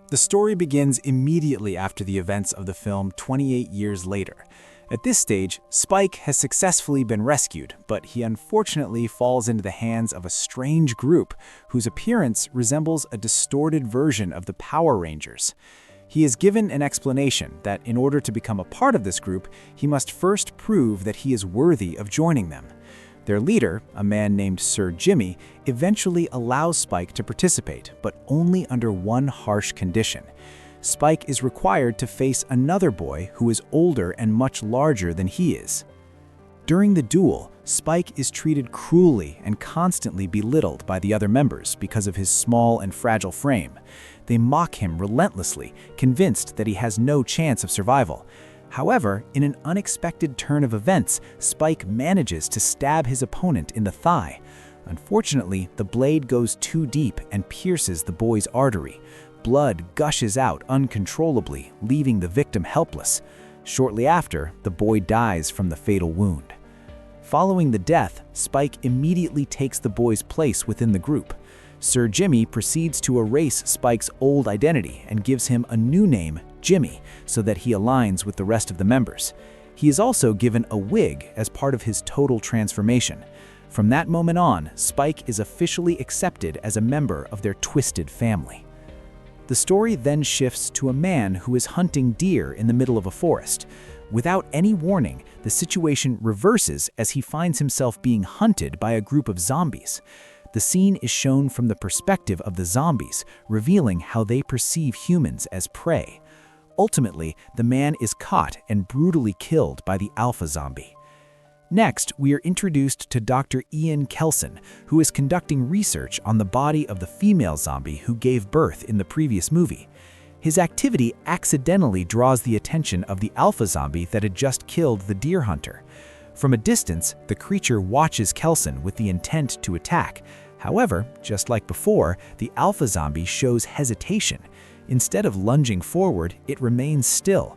The story begins immediately after the events of the film 28 years later. At this stage, Spike has successfully been rescued, but he unfortunately falls into the hands of a strange group whose appearance resembles a distorted version of the Power Rangers. He is given an explanation that in order to become a part of this group, he must first prove that he is worthy of joining them. Their leader, a man named Sir Jimmy, eventually allows Spike to participate, but only under one harsh condition. Spike is required to face another boy who is older and much larger than he is. During the duel, Spike is treated cruelly and constantly belittled by the other members because of his small and fragile frame. They mock him relentlessly, convinced that he has no chance of survival. However, in an unexpected turn of events, Spike manages to stab his opponent in the thigh. Unfortunately, the blade goes too deep and pierces the boy's artery. Blood gushes out uncontrollably, leaving the victim helpless. Shortly after, the boy dies from the fatal wound. Following the death, Spike immediately takes the boy's place within the group. Sir Jimmy proceeds to erase Spike's old identity and gives him a new name, Jimmy, so that he aligns with the rest of the members. He is also given a wig as part of his total transformation. From that moment on, Spike is officially accepted as a member of their twisted family. The story then shifts to a man who is hunting deer in the middle of a forest. Without any warning, the situation reverses as he finds himself being hunted by a group of zombies. The scene is shown from the perspective of the zombies, revealing how they perceive humans as prey. Ultimately, the man is caught and brutally killed by the alpha zombie. Next, we are introduced to Dr. Ian Kelson, who is conducting research on the body of the female zombie who gave birth in the previous movie. His activity accidentally draws the attention of the alpha zombie that had just killed the deer hunter. From a distance, the creature watches Kelson with the intent to attack. However, just like before, the alpha zombie shows hesitation. Instead of lunging forward, it remains still.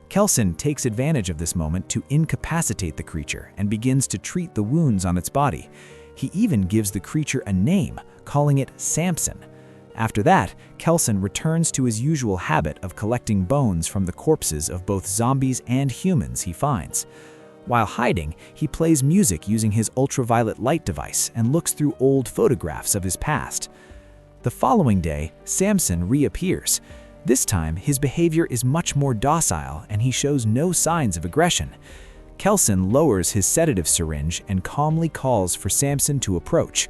Kelson takes advantage of this moment to incapacitate the creature and begins to treat the wounds on its body. He even gives the creature a name, calling it Samson. After that, Kelson returns to his usual habit of collecting bones from the corpses of both zombies and humans he finds. While hiding, he plays music using his ultraviolet light device and looks through old photographs of his past. The following day, Samson reappears. This time, his behavior is much more docile and he shows no signs of aggression. Kelson lowers his sedative syringe and calmly calls for Samson to approach.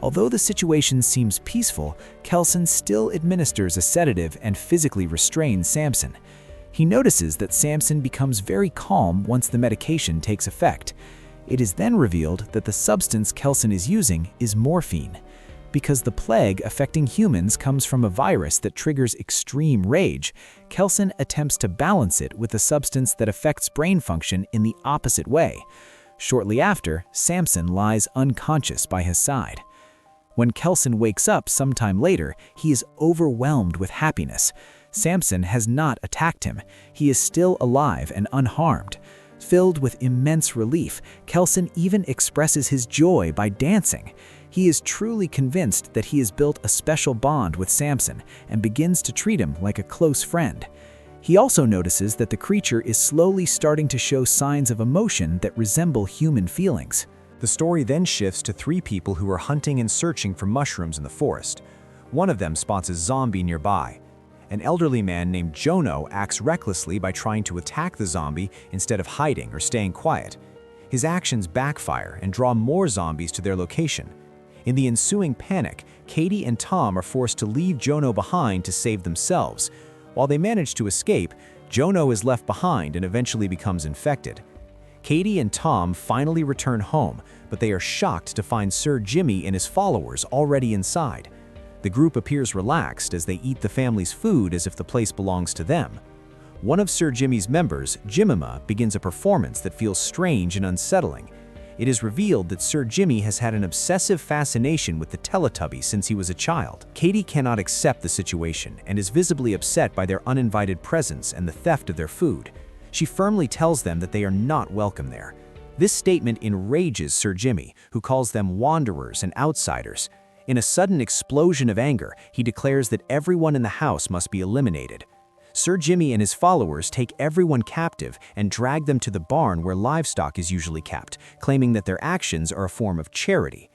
Although the situation seems peaceful, Kelson still administers a sedative and physically restrains Samson. He notices that Samson becomes very calm once the medication takes effect. It is then revealed that the substance Kelson is using is morphine. Because the plague affecting humans comes from a virus that triggers extreme rage, Kelson attempts to balance it with a substance that affects brain function in the opposite way. Shortly after, Samson lies unconscious by his side. When Kelson wakes up sometime later, he is overwhelmed with happiness. Samson has not attacked him. He is still alive and unharmed. Filled with immense relief, Kelson even expresses his joy by dancing. He is truly convinced that he has built a special bond with Samson and begins to treat him like a close friend. He also notices that the creature is slowly starting to show signs of emotion that resemble human feelings. The story then shifts to three people who are hunting and searching for mushrooms in the forest. One of them spots a zombie nearby. An elderly man named Jono acts recklessly by trying to attack the zombie instead of hiding or staying quiet. His actions backfire and draw more zombies to their location. In the ensuing panic, Katie and Tom are forced to leave Jono behind to save themselves. While they manage to escape, Jono is left behind and eventually becomes infected. Katie and Tom finally return home, but they are shocked to find Sir Jimmy and his followers already inside. The group appears relaxed as they eat the family's food as if the place belongs to them. One of Sir Jimmy's members, Jemima, begins a performance that feels strange and unsettling. It is revealed that Sir Jimmy has had an obsessive fascination with the Teletubbies since he was a child. Katie cannot accept the situation and is visibly upset by their uninvited presence and the theft of their food. She firmly tells them that they are not welcome there. This statement enrages Sir Jimmy, who calls them wanderers and outsiders. In a sudden explosion of anger, he declares that everyone in the house must be eliminated. Sir Jimmy and his followers take everyone captive and drag them to the barn where livestock is usually kept, claiming that their actions are a form of charity.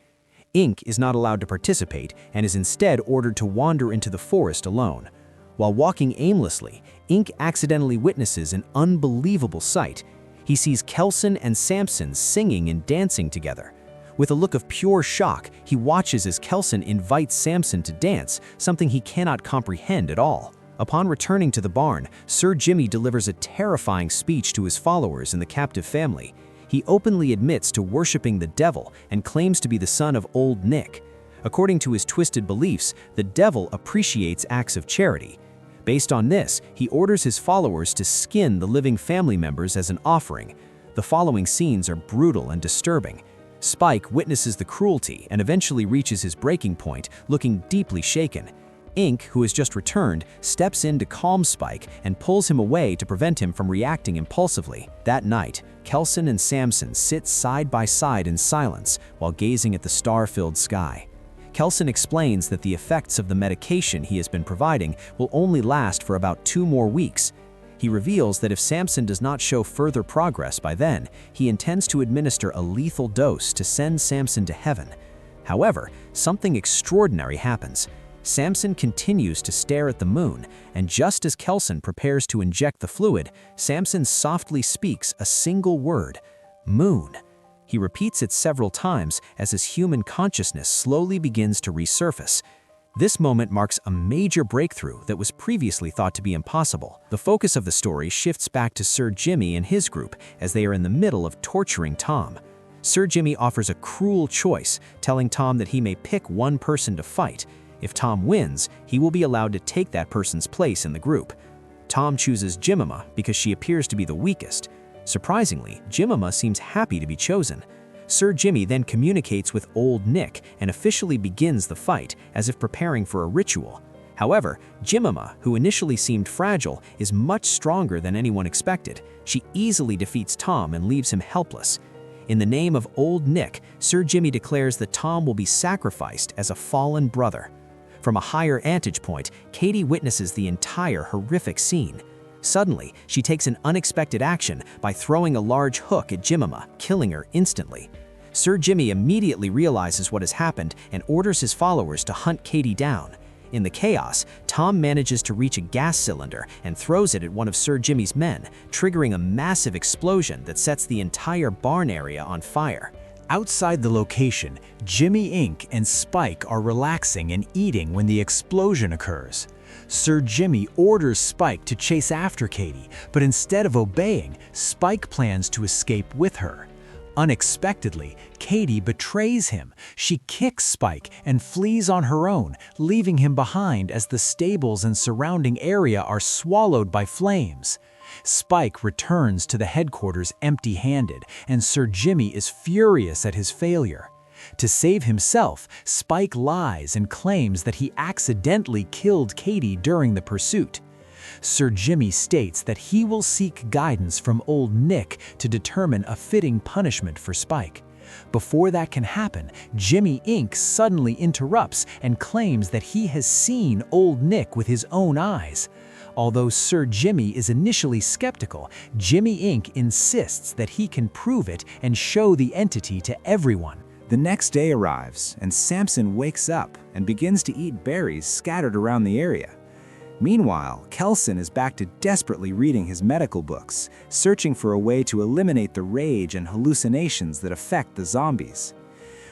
Ink is not allowed to participate and is instead ordered to wander into the forest alone. While walking aimlessly, Ink accidentally witnesses an unbelievable sight. He sees Kelson and Samson singing and dancing together. With a look of pure shock, he watches as Kelson invites Samson to dance, something he cannot comprehend at all. Upon returning to the barn, Sir Jimmy delivers a terrifying speech to his followers and the captive family. He openly admits to worshiping the devil and claims to be the son of Old Nick. According to his twisted beliefs, the devil appreciates acts of charity. Based on this, he orders his followers to skin the living family members as an offering. The following scenes are brutal and disturbing. Spike witnesses the cruelty and eventually reaches his breaking point, looking deeply shaken. Ink, who has just returned, steps in to calm Spike and pulls him away to prevent him from reacting impulsively. That night, Kelson and Samson sit side by side in silence while gazing at the star-filled sky. Kelson explains that the effects of the medication he has been providing will only last for about 2 more weeks. He reveals that if Samson does not show further progress by then, he intends to administer a lethal dose to send Samson to heaven. However, something extraordinary happens. Samson continues to stare at the moon, and just as Kelson prepares to inject the fluid, Samson softly speaks a single word: moon. He repeats it several times as his human consciousness slowly begins to resurface. This moment marks a major breakthrough that was previously thought to be impossible. The focus of the story shifts back to Sir Jimmy and his group as they are in the middle of torturing Tom. Sir Jimmy offers a cruel choice, telling Tom that he may pick one person to fight. If Tom wins, he will be allowed to take that person's place in the group. Tom chooses Jemima because she appears to be the weakest. Surprisingly, Jemima seems happy to be chosen. Sir Jimmy then communicates with Old Nick and officially begins the fight, as if preparing for a ritual. However, Jemima, who initially seemed fragile, is much stronger than anyone expected. She easily defeats Tom and leaves him helpless. In the name of Old Nick, Sir Jimmy declares that Tom will be sacrificed as a fallen brother. From a higher vantage point, Katie witnesses the entire horrific scene. Suddenly, she takes an unexpected action by throwing a large hook at Jemima, killing her instantly. Sir Jimmy immediately realizes what has happened and orders his followers to hunt Katie down. In the chaos, Tom manages to reach a gas cylinder and throws it at one of Sir Jimmy's men, triggering a massive explosion that sets the entire barn area on fire. Outside the location, Jimmy Ink and Spike are relaxing and eating when the explosion occurs. Sir Jimmy orders Spike to chase after Katie, but instead of obeying, Spike plans to escape with her. Unexpectedly, Katie betrays him. She kicks Spike and flees on her own, leaving him behind as the stables and surrounding area are swallowed by flames. Spike returns to the headquarters empty-handed, and Sir Jimmy is furious at his failure. To save himself, Spike lies and claims that he accidentally killed Katie during the pursuit. Sir Jimmy states that he will seek guidance from Old Nick to determine a fitting punishment for Spike. Before that can happen, Jimmy Ink suddenly interrupts and claims that he has seen Old Nick with his own eyes. Although Sir Jimmy is initially skeptical, Jimmy Ink insists that he can prove it and show the entity to everyone. The next day arrives, and Samson wakes up and begins to eat berries scattered around the area. Meanwhile, Kelson is back to desperately reading his medical books, searching for a way to eliminate the rage and hallucinations that affect the zombies.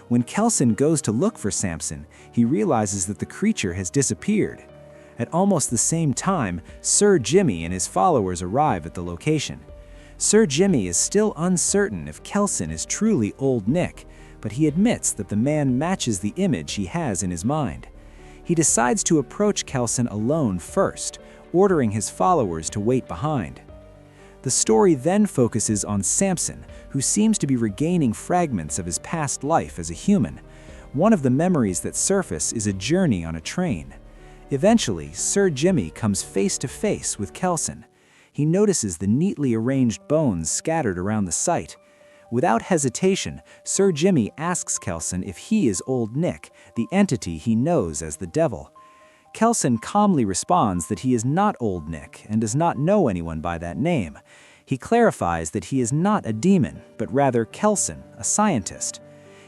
When Kelson goes to look for Samson, he realizes that the creature has disappeared. At almost the same time, Sir Jimmy and his followers arrive at the location. Sir Jimmy is still uncertain if Kelson is truly Old Nick, but he admits that the man matches the image he has in his mind. He decides to approach Kelson alone first, ordering his followers to wait behind. The story then focuses on Samson, who seems to be regaining fragments of his past life as a human. One of the memories that surface is a journey on a train. Eventually, Sir Jimmy comes face to face with Kelson. He notices the neatly arranged bones scattered around the site. Without hesitation, Sir Jimmy asks Kelson if he is Old Nick, the entity he knows as the devil. Kelson calmly responds that he is not Old Nick and does not know anyone by that name. He clarifies that he is not a demon, but rather Kelson, a scientist.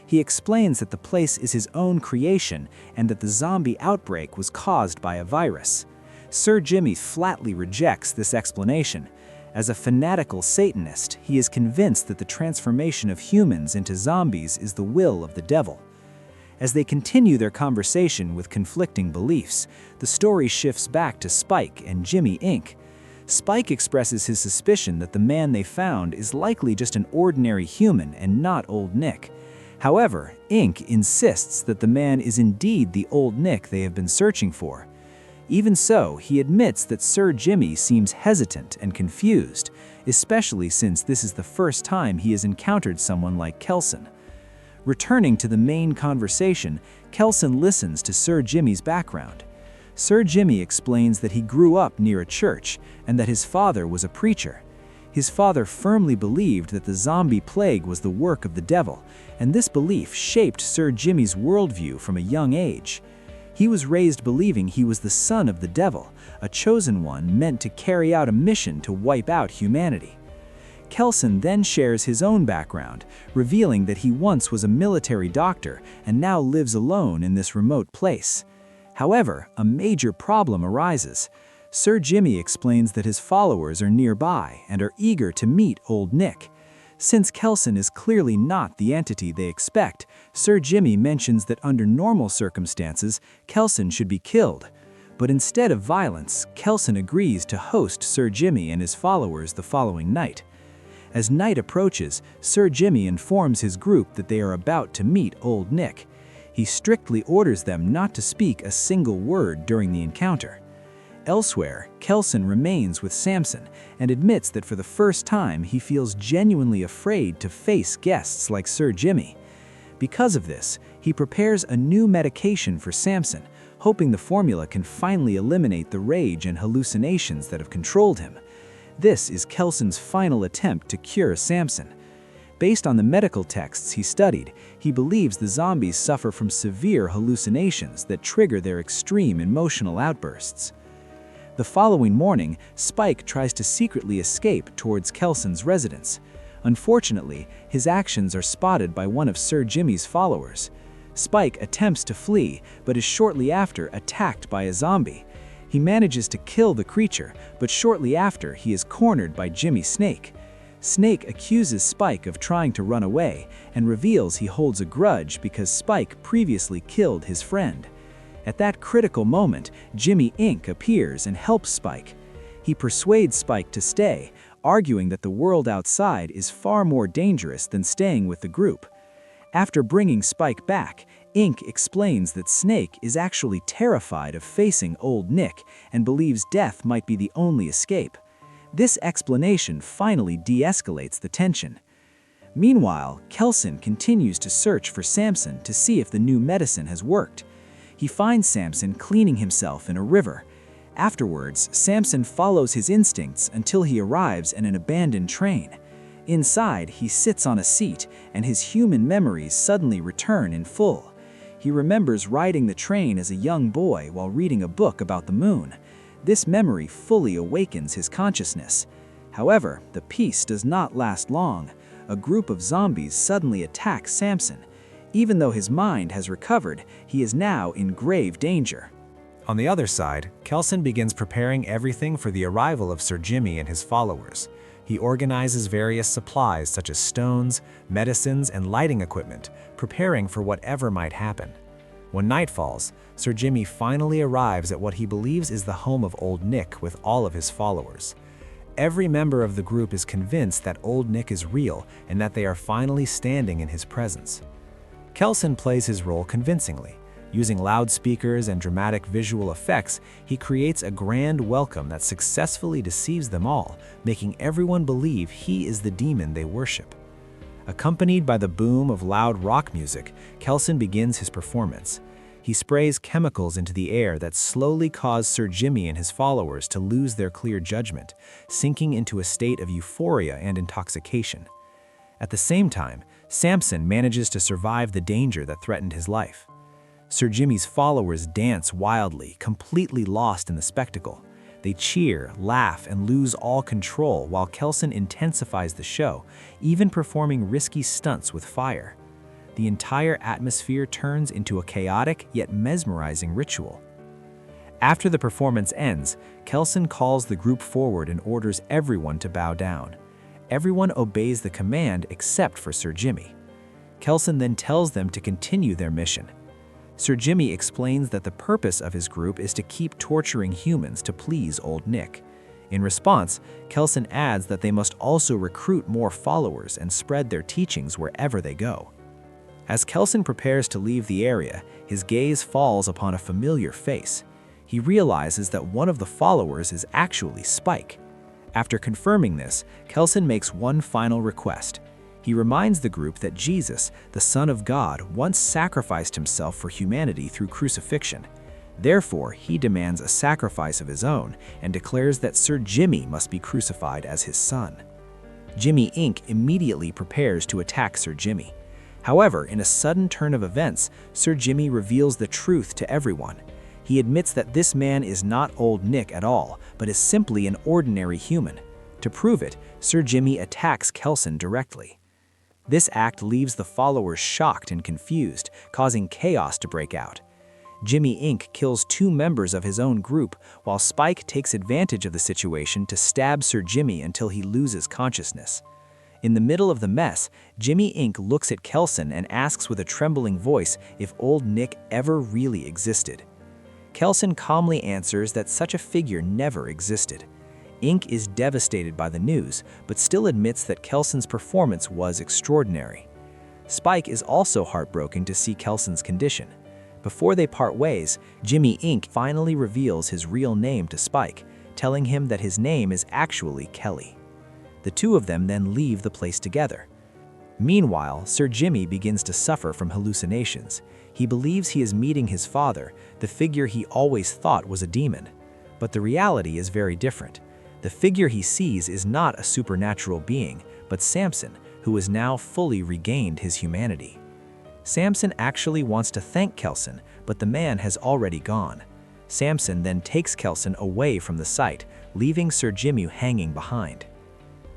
He explains that the place is his own creation and that the zombie outbreak was caused by a virus. Sir Jimmy flatly rejects this explanation. As a fanatical Satanist, he is convinced that the transformation of humans into zombies is the will of the devil. As they continue their conversation with conflicting beliefs, the story shifts back to Spike and Jimmy Inc. Spike expresses his suspicion that the man they found is likely just an ordinary human and not Old Nick. However, Inc. insists that the man is indeed the Old Nick they have been searching for. Even so, he admits that Sir Jimmy seems hesitant and confused, especially since this is the first time he has encountered someone like Kelson. Returning to the main conversation, Kelson listens to Sir Jimmy's background. Sir Jimmy explains that he grew up near a church and that his father was a preacher. His father firmly believed that the zombie plague was the work of the devil, and this belief shaped Sir Jimmy's worldview from a young age. He was raised believing he was the son of the devil, a chosen one meant to carry out a mission to wipe out humanity. Kelson then shares his own background, revealing that he once was a military doctor and now lives alone in this remote place. However, a major problem arises. Sir Jimmy explains that his followers are nearby and are eager to meet Old Nick. Since Kelson is clearly not the entity they expect, Sir Jimmy mentions that under normal circumstances, Kelson should be killed. But instead of violence, Kelson agrees to host Sir Jimmy and his followers the following night. As night approaches, Sir Jimmy informs his group that they are about to meet Old Nick. He strictly orders them not to speak a single word during the encounter. Elsewhere, Kelson remains with Samson and admits that for the first time he feels genuinely afraid to face guests like Sir Jimmy. Because of this, he prepares a new medication for Samson, hoping the formula can finally eliminate the rage and hallucinations that have controlled him. This is Kelson's final attempt to cure Samson. Based on the medical texts he studied, he believes the zombies suffer from severe hallucinations that trigger their extreme emotional outbursts. The following morning, Spike tries to secretly escape towards Kelson's residence. Unfortunately, his actions are spotted by one of Sir Jimmy's followers. Spike attempts to flee, but is shortly after attacked by a zombie. He manages to kill the creature, but shortly after he is cornered by Jimmy Snake. Snake accuses Spike of trying to run away and reveals he holds a grudge because Spike previously killed his friend. At that critical moment, Jimmy Inc. appears and helps Spike. He persuades Spike to stay, arguing that the world outside is far more dangerous than staying with the group. After bringing Spike back, Inc. explains that Snake is actually terrified of facing Old Nick and believes death might be the only escape. This explanation finally de-escalates the tension. Meanwhile, Kelson continues to search for Samson to see if the new medicine has worked. He finds Samson cleaning himself in a river. Afterwards, Samson follows his instincts until he arrives at an abandoned train. Inside, he sits on a seat, and his human memories suddenly return in full. He remembers riding the train as a young boy while reading a book about the moon. This memory fully awakens his consciousness. However, the peace does not last long. A group of zombies suddenly attacks Samson. Even though his mind has recovered, he is now in grave danger. On the other side, Kelson begins preparing everything for the arrival of Sir Jimmy and his followers. He organizes various supplies such as stones, medicines, and lighting equipment, preparing for whatever might happen. When night falls, Sir Jimmy finally arrives at what he believes is the home of Old Nick with all of his followers. Every member of the group is convinced that Old Nick is real and that they are finally standing in his presence. Kelson plays his role convincingly. Using loudspeakers and dramatic visual effects, he creates a grand welcome that successfully deceives them all, making everyone believe he is the demon they worship. Accompanied by the boom of loud rock music, Kelson begins his performance. He sprays chemicals into the air that slowly cause Sir Jimmy and his followers to lose their clear judgment, sinking into a state of euphoria and intoxication. At the same time, Samson manages to survive the danger that threatened his life. Sir Jimmy's followers dance wildly, completely lost in the spectacle. They cheer, laugh, and lose all control while Kelson intensifies the show, even performing risky stunts with fire. The entire atmosphere turns into a chaotic yet mesmerizing ritual. After the performance ends, Kelson calls the group forward and orders everyone to bow down. Everyone obeys the command except for Sir Jimmy. Kelson then tells them to continue their mission. Sir Jimmy explains that the purpose of his group is to keep torturing humans to please Old Nick. In response, Kelson adds that they must also recruit more followers and spread their teachings wherever they go. As Kelson prepares to leave the area, his gaze falls upon a familiar face. He realizes that one of the followers is actually Spike. After confirming this, Kelson makes one final request. He reminds the group that Jesus, the Son of God, once sacrificed himself for humanity through crucifixion. Therefore, he demands a sacrifice of his own and declares that Sir Jimmy must be crucified as his son. Jimmy Inc. immediately prepares to attack Sir Jimmy. However, in a sudden turn of events, Sir Jimmy reveals the truth to everyone. He admits that this man is not Old Nick at all, but is simply an ordinary human. To prove it, Sir Jimmy attacks Kelson directly. This act leaves the followers shocked and confused, causing chaos to break out. Jimmy Inc. kills 2 members of his own group, while Spike takes advantage of the situation to stab Sir Jimmy until he loses consciousness. In the middle of the mess, Jimmy Inc. looks at Kelson and asks with a trembling voice if Old Nick ever really existed. Kelson calmly answers that such a figure never existed. Inc. is devastated by the news, but still admits that Kelson's performance was extraordinary. Spike is also heartbroken to see Kelson's condition. Before they part ways, Jimmy Inc. finally reveals his real name to Spike, telling him that his name is actually Kelly. The two of them then leave the place together. Meanwhile, Sir Jimmy begins to suffer from hallucinations. He believes he is meeting his father, the figure he always thought was a demon. But the reality is very different. The figure he sees is not a supernatural being, but Samson, who has now fully regained his humanity. Samson actually wants to thank Kelson, but the man has already gone. Samson then takes Kelson away from the site, leaving Sir Jimmy hanging behind.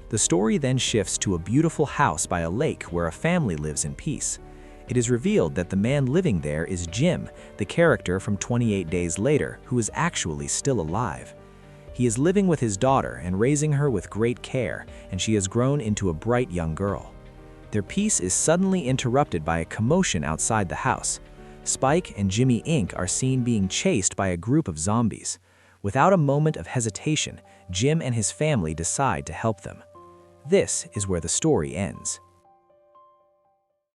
The story then shifts to a beautiful house by a lake where a family lives in peace. It is revealed that the man living there is Jim, the character from 28 Days Later, who is actually still alive. He is living with his daughter and raising her with great care, and she has grown into a bright young girl. Their peace is suddenly interrupted by a commotion outside the house. Spike and Jimmy Inc. are seen being chased by a group of zombies. Without a moment of hesitation, Jim and his family decide to help them. This is where the story ends.